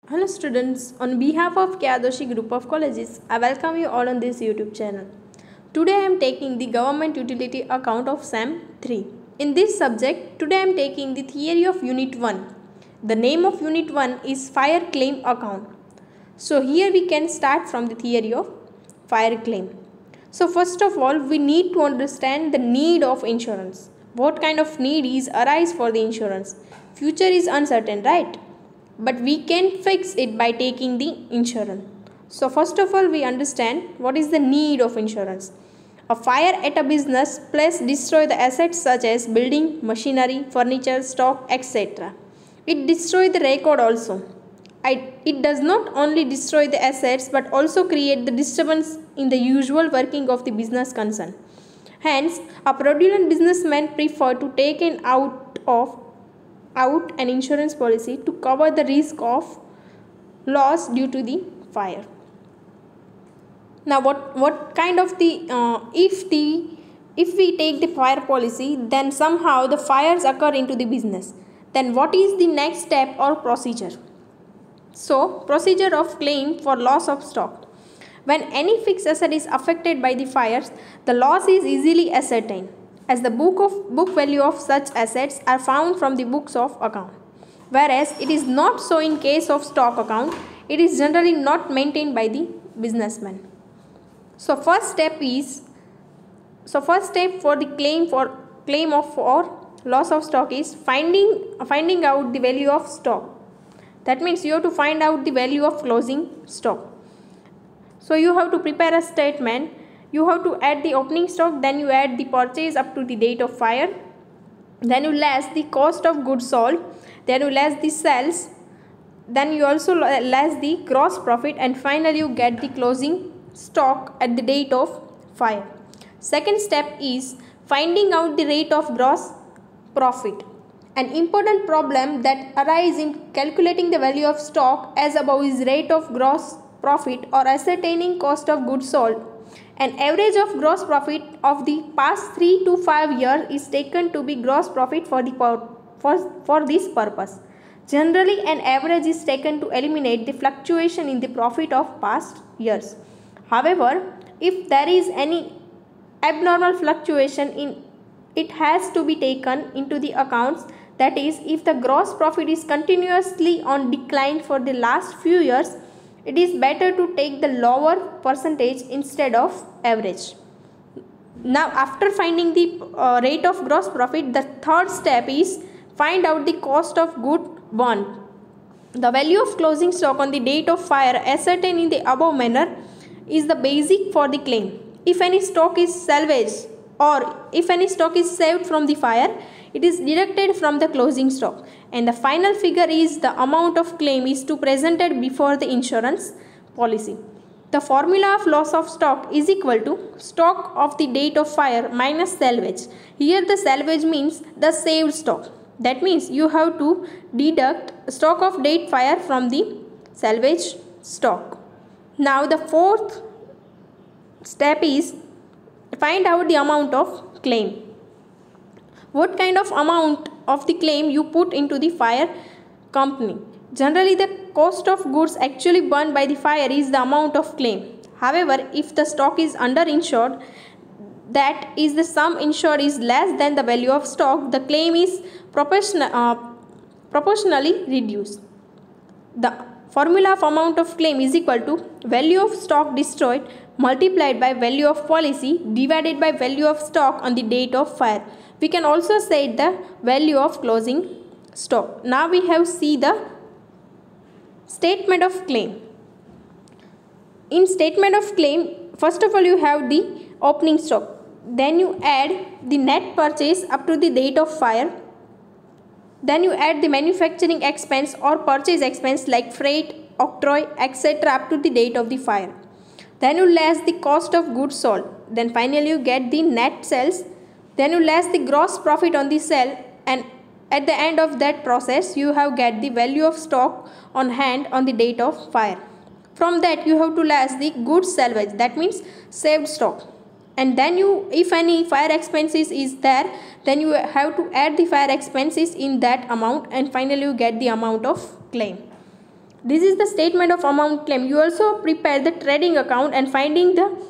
Hello students, on behalf of Kyadoshi Group of Colleges, I welcome you all on this YouTube channel. Today I am taking the Government Utility Account of SAM 3. In this subject, today I am taking the theory of Unit 1. The name of Unit 1 is Fire Claim Account. So here we can start from the theory of fire claim. So first of all, we need to understand the need of insurance. What kind of need is arise for the insurance? Future is uncertain, right? But we can fix it by taking the insurance. So first of all, we understand what is the need of insurance. A fire at a business place destroy the assets such as building, machinery, furniture, stock, etc. It destroy the record also. It does not only destroy the assets but also create the disturbance in the usual working of the business concern. Hence, a fraudulent businessman prefer to take out an insurance policy to cover the risk of loss due to the fire. Now, what kind of the if we take the fire policy, then somehow the fires occur into the business. Then what is the next step or procedure? So, procedure of claim for loss of stock. When any fixed asset is affected by the fires, the loss is easily ascertained, as the book value of such assets are found from the books of account. Whereas it is not so in case of stock account, it is generally not maintained by the businessman. So first step for the claim of or loss of stock is finding out the value of stock. That means you have to find out the value of closing stock. So you have to prepare a statement. You have to add the opening stock, then you add the purchase up to the date of fire, then you less the cost of goods sold, then you less the sales, then you also less the gross profit, and finally you get the closing stock at the date of fire. Second step is finding out the rate of gross profit. An important problem that arises in calculating the value of stock as above is rate of gross profit or ascertaining cost of goods sold. An average of gross profit of the past 3 to 5 years is taken to be gross profit for this purpose. Generally, an average is taken to eliminate the fluctuation in the profit of past years. However, if there is any abnormal fluctuation in it has to be taken into the accounts. That is, if the gross profit is continuously on decline for the last few years, it is better to take the lower percentage instead of average. Now, after finding the rate of gross profit, the third step is find out the cost of good burned. The value of closing stock on the date of fire ascertained in the above manner is the basic for the claim. If any stock is salvaged or if any stock is saved from the fire, it is deducted from the closing stock, and the final figure is the amount of claim is to presented before the insurance policy. The formula of loss of stock is equal to stock of the date of fire minus salvage. Here the salvage means the saved stock. That means you have to deduct stock of date fire from the salvage stock. Now the fourth step is find out the amount of claim. What kind of amount of the claim you put into the fire company? Generally, the cost of goods actually burned by the fire is the amount of claim. However, if the stock is underinsured, that is the sum insured is less than the value of stock, the claim is proportionally reduced. The formula of amount of claim is equal to value of stock destroyed multiplied by value of policy divided by value of stock on the date of fire. We can also say the value of closing stock. Now we have see the statement of claim. In statement of claim, first of all you have the opening stock. Then you add the net purchase up to the date of fire. Then you add the manufacturing expense or purchase expense like freight, octroi, etc. up to the date of the fire. Then you less the cost of goods sold. Then finally you get the net sales. Then you less the gross profit on the sale, and at the end of that process you have get the value of stock on hand on the date of fire. From that you have to less the goods salvage, that means saved stock. And then you, if any fire expenses is there, then you have to add the fire expenses in that amount, and finally you get the amount of claim. This is the statement of amount claim. You also prepare the trading account and finding the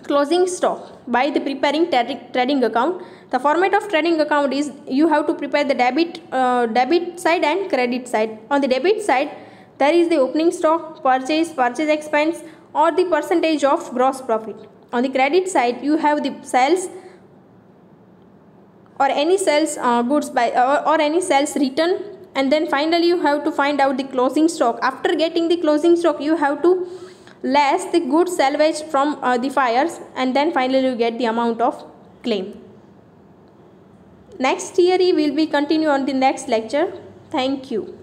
closing stock by the preparing trading account. The format of trading account is you have to prepare the debit side and credit side. On the debit side, there is the opening stock, purchase expense, or the percentage of gross profit. On the credit side, you have the sales or any sales goods by or any sales return, and then finally you have to find out the closing stock. After getting the closing stock, you have to less the goods salvaged from the fires, and then finally you get the amount of claim. Next theory will be continue on the next lecture. Thank you.